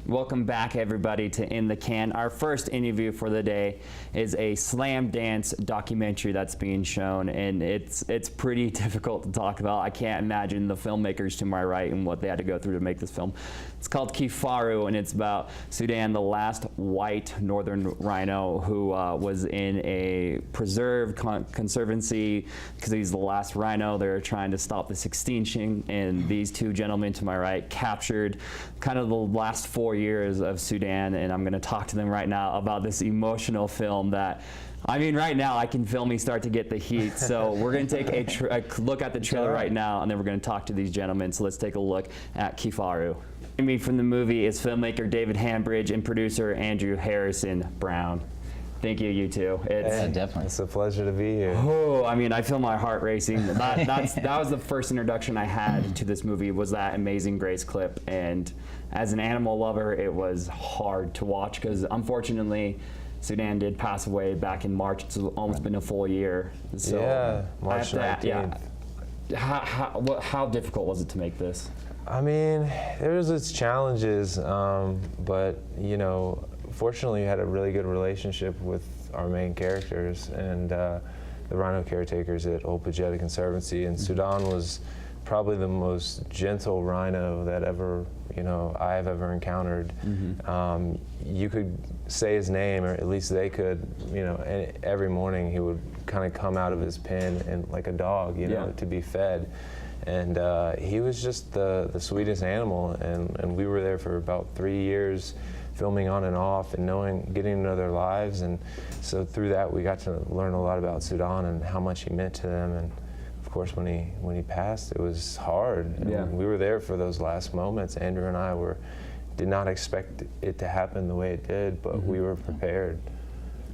Welcome back, everybody, to In the Can. Our first interview for the day is a slam dance documentary that's being shown, and it's pretty difficult to talk about. I can't imagine the filmmakers to my right and what they had to go through to make this film. It's called Kifaru, and it's about Sudan, the last white northern rhino who was in a preserved conservancy because he's the last rhino. They're trying to stop this extinction, and these two gentlemen to my right captured kind of the last 4 years of Sudan, and I'm going to talk to them right now about this emotional film that, I mean, right now I can feel me start to get the heat. So we're going to take a look at the trailer right now, and then we're going to talk to these gentlemen. So let's take a look at Kifaru. Joining me from the movie is filmmaker David Hambridge and producer Andrew Harrison Brown. Thank you, you two. Yeah, definitely. It's a pleasure to be here. Oh, I mean, I feel my heart racing. That was the first introduction I had to this movie, was that Amazing Grace clip. And as an animal lover, it was hard to watch because, unfortunately, Sudan did pass away back in March. It's almost been a full year. So yeah, March 19th. How difficult was it to make this? I mean, there was its challenges, but, you know, fortunately, we had a really good relationship with our main characters and the rhino caretakers at Old Pajeta Conservancy. And Sudan was probably the most gentle rhino that I've ever encountered. You could say his name, or at least they could, and every morning he would kind of come out of his pen and like a dog, to be fed. And he was just the sweetest animal, and we were there for about 3 years, filming on and off and getting to know their lives. And so through that we got to learn a lot about Sudan and how much he meant to them. And of course when he passed, it was hard. Yeah. And we were there for those last moments. Andrew and I did not expect it to happen the way it did, but we were prepared.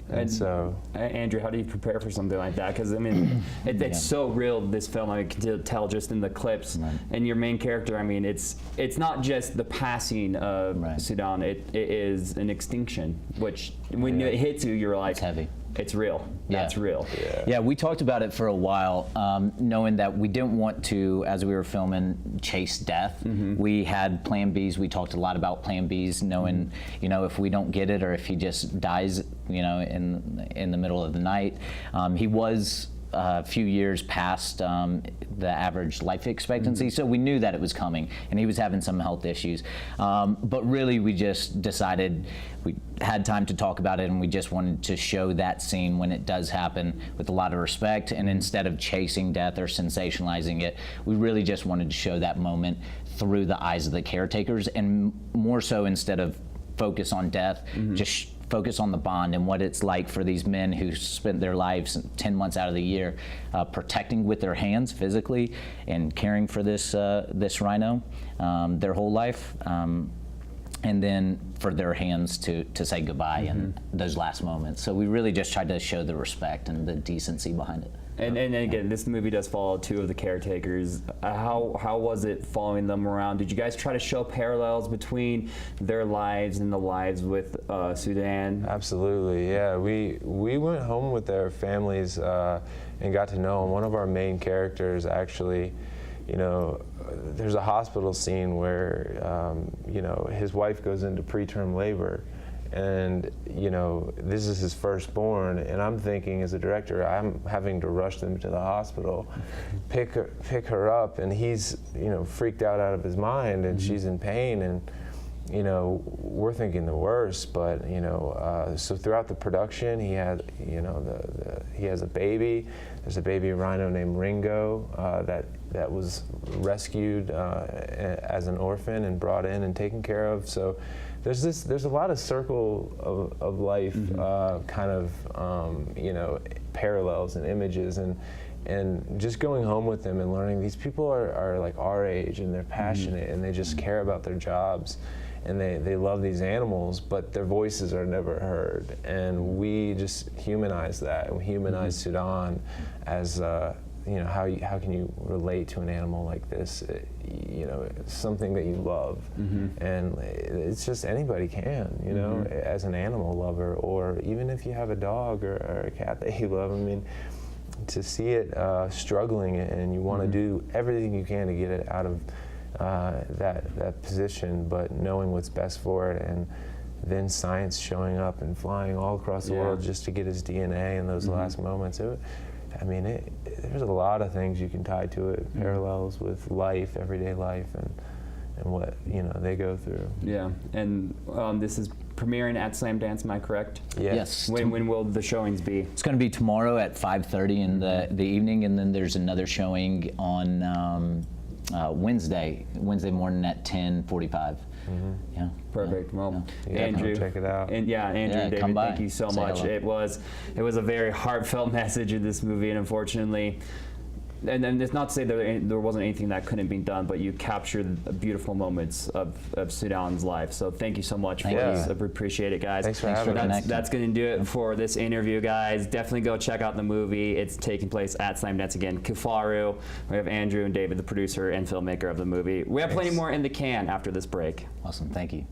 And so, Andrew, how do you prepare for something like that? Because I mean, it's so real. This film, I can tell just in the clips. Right. And your main character, I mean, it's not just the passing of Sudan. It is an extinction, which when it hits you, you're like, it's heavy. It's real. That's real. Yeah, we talked about it for a while, knowing that we didn't want to, as we were filming, chase death. We had plan Bs. We talked a lot about plan Bs, knowing, if we don't get it or if he just dies, in the middle of the night. He was a few years past the average life expectancy, so we knew that it was coming, and he was having some health issues. But really, we just decided we had time to talk about it, and we just wanted to show that scene when it does happen with a lot of respect. And instead of chasing death or sensationalizing it, we really just wanted to show that moment through the eyes of the caretakers, and more so, instead of focus on death, just focus on the bond and what it's like for these men who spent their lives 10 months out of the year protecting with their hands physically and caring for this rhino their whole life, and then for their hands to say goodbye in those last moments. So we really just tried to show the respect and the decency behind it. And again, this movie does follow two of the caretakers. How was it following them around? Did you guys try to show parallels between their lives and the lives with Sudan? Absolutely, yeah. We went home with their families and got to know them. One of our main characters actually, there's a hospital scene where, his wife goes into preterm labor. And this is his firstborn, and I'm thinking, as a director, I'm having to rush them to the hospital, pick her up, and he's freaked out of his mind, and she's in pain, and we're thinking the worst. But so throughout the production, he had he has a baby. There's a baby rhino named Ringo that was rescued as an orphan and brought in and taken care of. So there's a lot of circle of life kind of parallels and images, and just going home with them and learning these people are like our age, and they're passionate and they just care about their jobs, and they love these animals, but their voices are never heard. And we just humanize that, and we humanize Sudan as how can you relate to an animal like this? Something that you love, and it's just anybody can, as an animal lover, or even if you have a dog or a cat that you love. I mean, to see it struggling, and you want to do everything you can to get it out of that position, but knowing what's best for it, and then science showing up and flying all across the world just to get his DNA in those last moments. There's a lot of things you can tie to it, parallels with life, everyday life, and what they go through. Yeah, and this is premiering at Slamdance, am I correct? Yeah. Yes. When will the showings be? It's going to be tomorrow at 5:30 in the evening, and then there's another showing on Wednesday morning at 10:45. Yeah. Perfect. Well, You Andrew, check it out. And Andrew, and come David, by. thank you so Say much. hello. It was a very heartfelt message in this movie, and unfortunately, and it's not to say there wasn't anything that couldn't be done, but you captured the beautiful moments of Sudan's life. So thank you so much for this. I appreciate it, guys. Thanks for having us. That's going to do it for this interview, guys. Definitely go check out the movie. It's taking place at Slamdance again. Kifaru. We have Andrew and David, the producer and filmmaker of the movie. We have plenty more in the can after this break. Awesome. Thank you.